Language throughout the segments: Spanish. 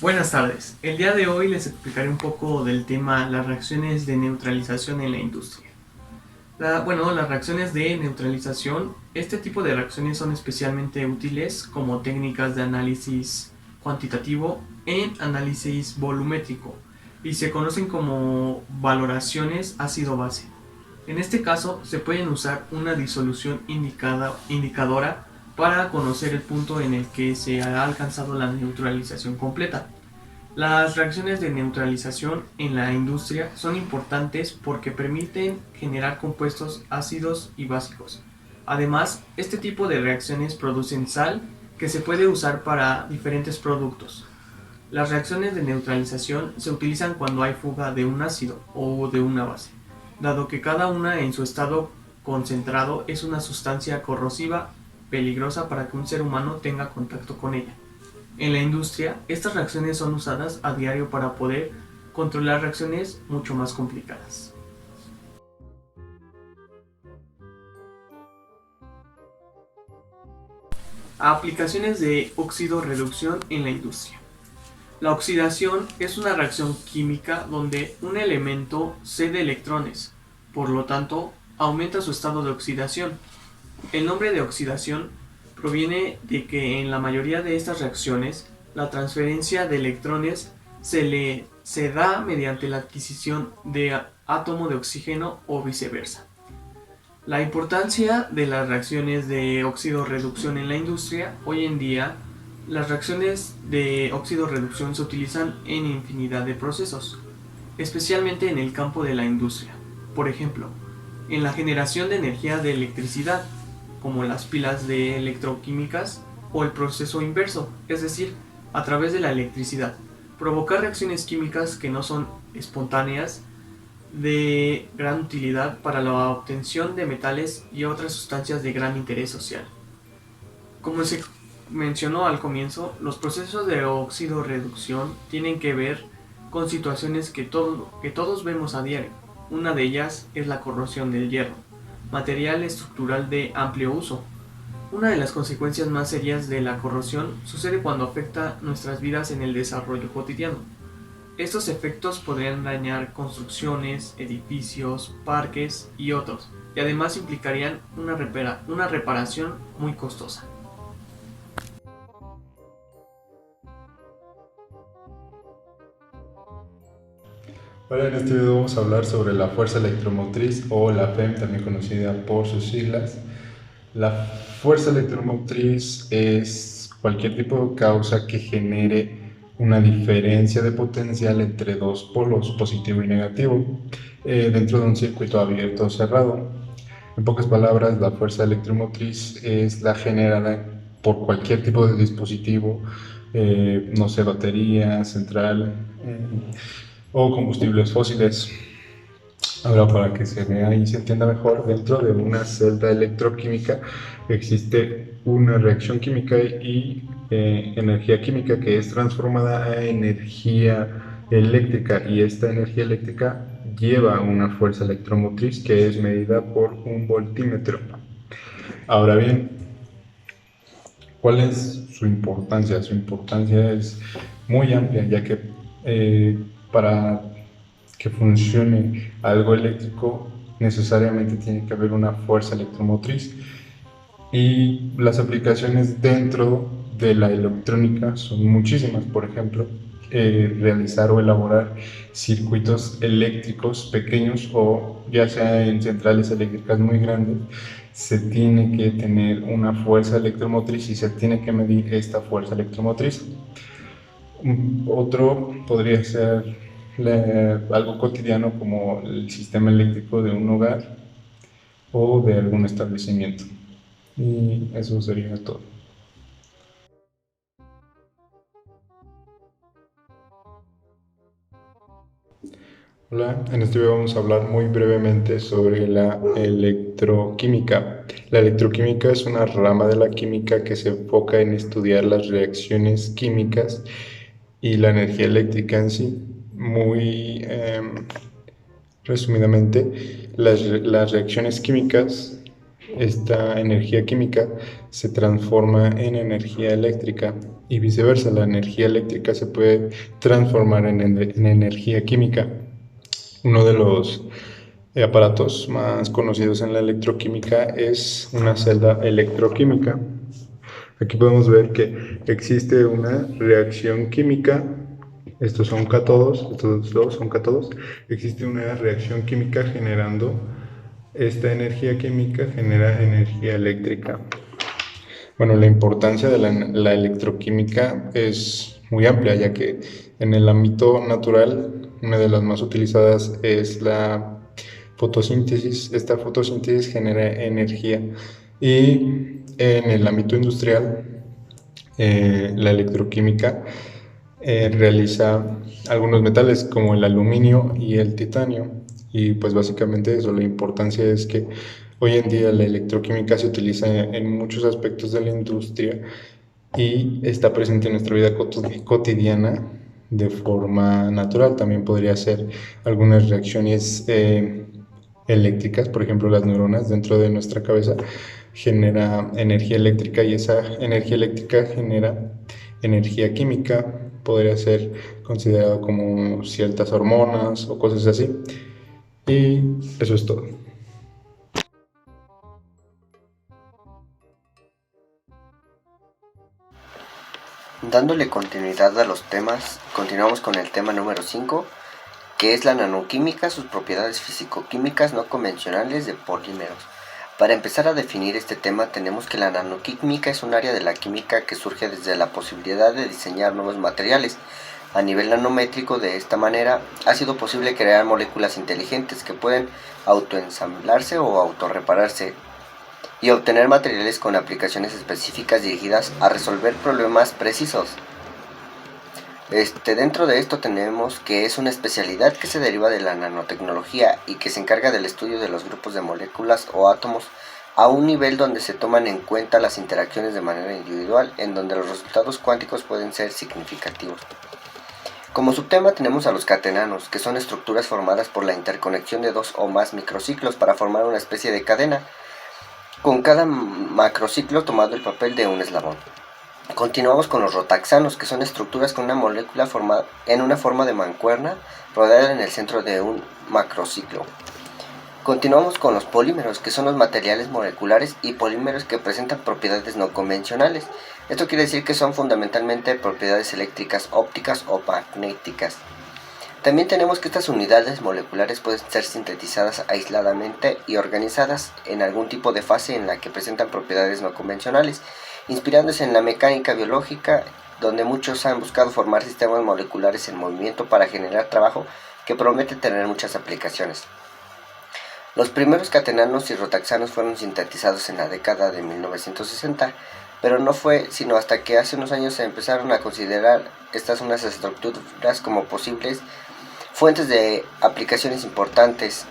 Buenas tardes. El día de hoy les explicaré un poco del tema las reacciones de neutralización en la industria. Las reacciones de neutralización, este tipo de reacciones son especialmente útiles como técnicas de análisis cuantitativo en análisis volumétrico y se conocen como valoraciones ácido-base. En este caso, se pueden usar una disolución indicadora para conocer el punto en el que se ha alcanzado la neutralización completa. Las reacciones de neutralización en la industria son importantes porque permiten generar compuestos ácidos y básicos. Además, este tipo de reacciones producen sal que se puede usar para diferentes productos. Las reacciones de neutralización se utilizan cuando hay fuga de un ácido o de una base, dado que cada una en su estado concentrado es una sustancia corrosiva peligrosa para que un ser humano tenga contacto con ella. En la industria, estas reacciones son usadas a diario para poder controlar reacciones mucho más complicadas. Aplicaciones de óxido-reducción en la industria. La oxidación es una reacción química donde un elemento cede electrones, por lo tanto, aumenta su estado de oxidación. El nombre de oxidación proviene de que en la mayoría de estas reacciones la transferencia de electrones se da mediante la adquisición de átomo de oxígeno o viceversa. La importancia de las reacciones de óxido-reducción en la industria. Hoy en día, las reacciones de óxido-reducción se utilizan en infinidad de procesos, especialmente en el campo de la industria. Por ejemplo, en la generación de energía de electricidad, como las pilas de electroquímicas, o el proceso inverso, es decir, a través de la electricidad, provocar reacciones químicas que no son espontáneas de gran utilidad para la obtención de metales y otras sustancias de gran interés social. Como se mencionó al comienzo, los procesos de óxido-reducción tienen que ver con situaciones que todos vemos a diario. Una de ellas es la corrosión del hierro, material estructural de amplio uso. Una de las consecuencias más serias de la corrosión sucede cuando afecta nuestras vidas en el desarrollo cotidiano. Estos efectos podrían dañar construcciones, edificios, parques y otros, y además implicarían una reparación muy costosa. Ahora en este video vamos a hablar sobre la fuerza electromotriz o la FEM, también conocida por sus siglas. La fuerza electromotriz es cualquier tipo de causa que genere una diferencia de potencial entre dos polos, positivo y negativo, dentro de un circuito abierto o cerrado. En pocas palabras, la fuerza electromotriz es la generada por cualquier tipo de dispositivo, no sé, batería, central, o combustibles fósiles. Ahora, para que se vea y se entienda mejor, dentro de una celda electroquímica existe una reacción química y energía química que es transformada a energía eléctrica, y esta energía eléctrica lleva una fuerza electromotriz que es medida por un voltímetro. Ahora bien, ¿cuál es su importancia? Su importancia es muy amplia, ya que para que funcione algo eléctrico necesariamente tiene que haber una fuerza electromotriz, y las aplicaciones dentro de la electrónica son muchísimas. Por ejemplo, realizar o elaborar circuitos eléctricos pequeños, o ya sea en centrales eléctricas muy grandes, se tiene que tener una fuerza electromotriz y se tiene que medir esta fuerza electromotriz. Otro podría ser algo cotidiano como el sistema eléctrico de un hogar o de algún establecimiento. Y eso sería todo. Hola, en este video vamos a hablar muy brevemente sobre la electroquímica. La electroquímica es una rama de la química que se enfoca en estudiar las reacciones químicas y la energía eléctrica en sí. Muy resumidamente, las reacciones químicas esta energía química se transforma en energía eléctrica y viceversa, la energía eléctrica se puede transformar en energía química. Uno de los aparatos más conocidos en la electroquímica es una celda electroquímica. Aquí podemos ver que existe una reacción química. Estos son cátodos, estos dos son cátodos. Existe una reacción química generando esta energía química genera energía eléctrica. Bueno, la importancia de la electroquímica es muy amplia, ya que en el ámbito natural, una de las más utilizadas es la fotosíntesis. Esta fotosíntesis genera energía y en el ámbito industrial, la electroquímica realiza algunos metales como el aluminio y el titanio. Y pues básicamente eso, la importancia es que hoy en día la electroquímica se utiliza en muchos aspectos de la industria y está presente en nuestra vida cotidiana de forma natural. También podría ser algunas reacciones eléctricas, por ejemplo las neuronas dentro de nuestra cabeza genera energía eléctrica y esa energía eléctrica genera energía química, podría ser considerado como ciertas hormonas o cosas así. Y eso es todo. Dándole continuidad a los temas, continuamos con el tema número 5, que es la nanoquímica, sus propiedades físico-químicas no convencionales de polímeros. Para empezar a definir este tema, tenemos que la nanoquímica es un área de la química que surge desde la posibilidad de diseñar nuevos materiales. A nivel nanométrico, de esta manera, ha sido posible crear moléculas inteligentes que pueden autoensamblarse o autorrepararse y obtener materiales con aplicaciones específicas dirigidas a resolver problemas precisos. Dentro de esto tenemos que es una especialidad que se deriva de la nanotecnología y que se encarga del estudio de los grupos de moléculas o átomos a un nivel donde se toman en cuenta las interacciones de manera individual, en donde los resultados cuánticos pueden ser significativos. Como subtema tenemos a los catenanos, que son estructuras formadas por la interconexión de dos o más microciclos para formar una especie de cadena, con cada macrociclo tomando el papel de un eslabón. Continuamos con los rotaxanos, que son estructuras con una molécula formada en una forma de mancuerna rodeada en el centro de un macrociclo. Continuamos con los polímeros, que son los materiales moleculares y polímeros que presentan propiedades no convencionales. Esto quiere decir que son fundamentalmente propiedades eléctricas, ópticas o magnéticas. También tenemos que estas unidades moleculares pueden ser sintetizadas aisladamente y organizadas en algún tipo de fase en la que presentan propiedades no convencionales, inspirándose en la mecánica biológica, donde muchos han buscado formar sistemas moleculares en movimiento para generar trabajo que promete tener muchas aplicaciones. Los primeros catenanos y rotaxanos fueron sintetizados en la década de 1960, pero no fue sino hasta que hace unos años se empezaron a considerar estas unas estructuras como posibles fuentes de aplicaciones importantes.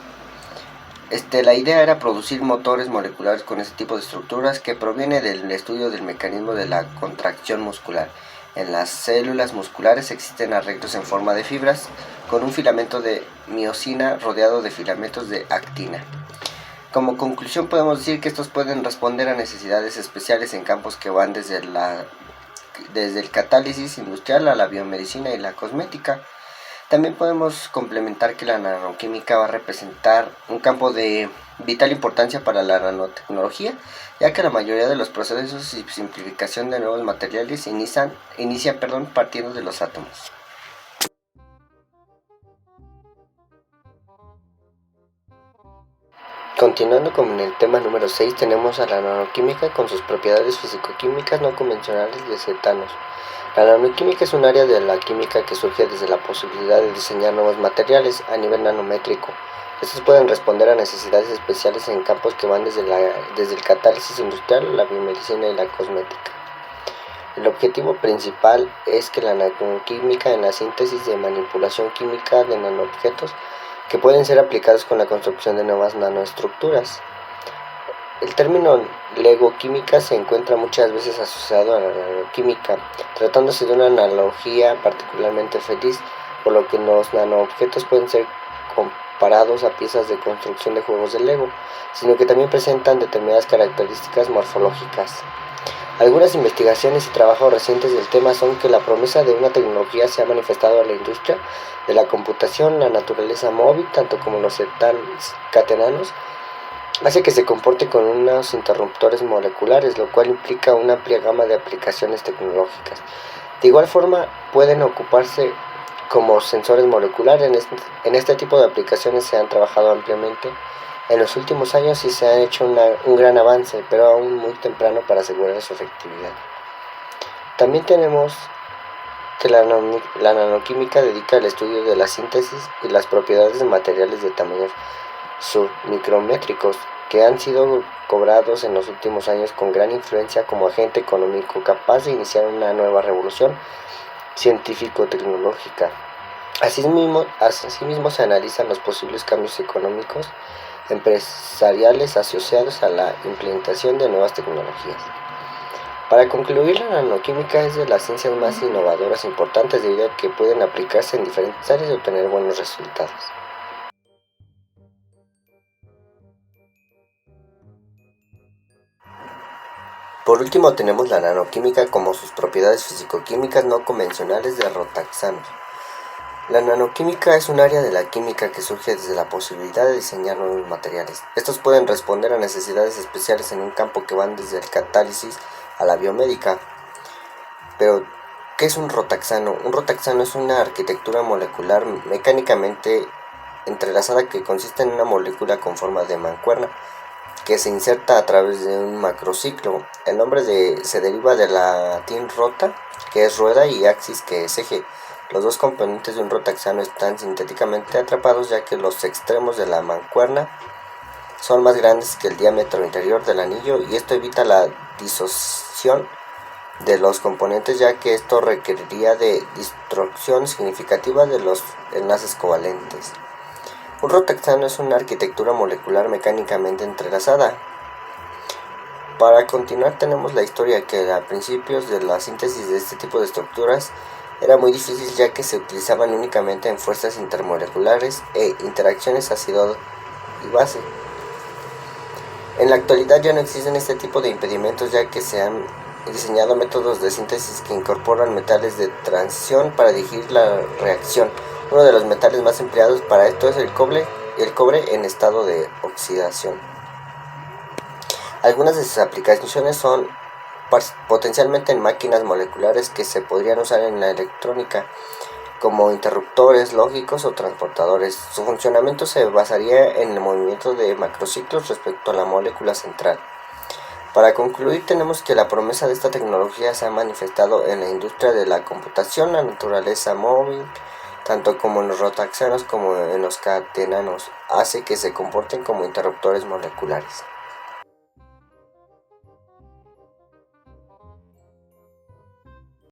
La idea era producir motores moleculares con este tipo de estructuras que proviene del estudio del mecanismo de la contracción muscular. En las células musculares existen arreglos en forma de fibras con un filamento de miosina rodeado de filamentos de actina. Como conclusión podemos decir que estos pueden responder a necesidades especiales en campos que van desde el catálisis industrial a la biomedicina y la cosmética. También podemos complementar que la nanoquímica va a representar un campo de vital importancia para la nanotecnología, ya que la mayoría de los procesos y simplificación de nuevos materiales inician partiendo de los átomos. Continuando con el tema número 6, tenemos a la nanoquímica con sus propiedades físico-químicas no convencionales de cetanos. La nanoquímica es un área de la química que surge desde la posibilidad de diseñar nuevos materiales a nivel nanométrico. Estos pueden responder a necesidades especiales en campos que van desde el catálisis industrial, la biomedicina y la cosmética. El objetivo principal es que la nanoquímica en la síntesis de manipulación química de nanoobjetos que pueden ser aplicados con la construcción de nuevas nanoestructuras. El término legoquímica se encuentra muchas veces asociado a la nanoquímica, tratándose de una analogía particularmente feliz, por lo que los nanoobjetos pueden ser comparados a piezas de construcción de juegos de Lego, sino que también presentan determinadas características morfológicas. Algunas investigaciones y trabajos recientes del tema son que la promesa de una tecnología se ha manifestado en la industria de la computación, la naturaleza móvil, tanto como los catenanos, hace que se comporte con unos interruptores moleculares, lo cual implica una amplia gama de aplicaciones tecnológicas. De igual forma, pueden ocuparse como sensores moleculares. En este tipo de aplicaciones se han trabajado ampliamente en los últimos años y se ha hecho un gran avance, pero aún muy temprano para asegurar su efectividad. También tenemos que la nanoquímica dedica al estudio de la síntesis y las propiedades de materiales de tamaños submicrométricos, que han sido cobrados en los últimos años con gran influencia como agente económico capaz de iniciar una nueva revolución científico-tecnológica. Asimismo se analizan los posibles cambios económicos empresariales asociados a la implementación de nuevas tecnologías. Para concluir, la nanoquímica es de las ciencias más innovadoras e importantes debido a que pueden aplicarse en diferentes áreas y obtener buenos resultados. Por último, tenemos la nanoquímica como sus propiedades físico-químicas no convencionales de rotaxanos. La nanoquímica es un área de la química que surge desde la posibilidad de diseñar nuevos materiales. Estos pueden responder a necesidades especiales en un campo que van desde el catálisis a la biomédica. Pero, ¿qué es un rotaxano? Un rotaxano es una arquitectura molecular mecánicamente entrelazada que consiste en una molécula con forma de mancuerna que se inserta a través de un macrociclo. El nombre se deriva del latín rota, que es rueda, y axis, que es eje. Los dos componentes de un rotaxano están sintéticamente atrapados, ya que los extremos de la mancuerna son más grandes que el diámetro interior del anillo, y esto evita la disociación de los componentes, ya que esto requeriría de distorsión significativa de los enlaces covalentes. Un rotaxano es una arquitectura molecular mecánicamente entrelazada. Para continuar, tenemos la historia que a principios de la síntesis de este tipo de estructuras era muy difícil, ya que se utilizaban únicamente en fuerzas intermoleculares e interacciones ácido y base. En la actualidad ya no existen este tipo de impedimentos, ya que se han diseñado métodos de síntesis que incorporan metales de transición para dirigir la reacción. Uno de los metales más empleados para esto es el cobre en estado de oxidación. Algunas de sus aplicaciones son potencialmente en máquinas moleculares que se podrían usar en la electrónica, como interruptores lógicos o transportadores. Su funcionamiento se basaría en el movimiento de macrociclos respecto a la molécula central. Para concluir, tenemos que la promesa de esta tecnología se ha manifestado en la industria de la computación, la naturaleza móvil, tanto como en los rotaxanos como en los catenanos, hace que se comporten como interruptores moleculares.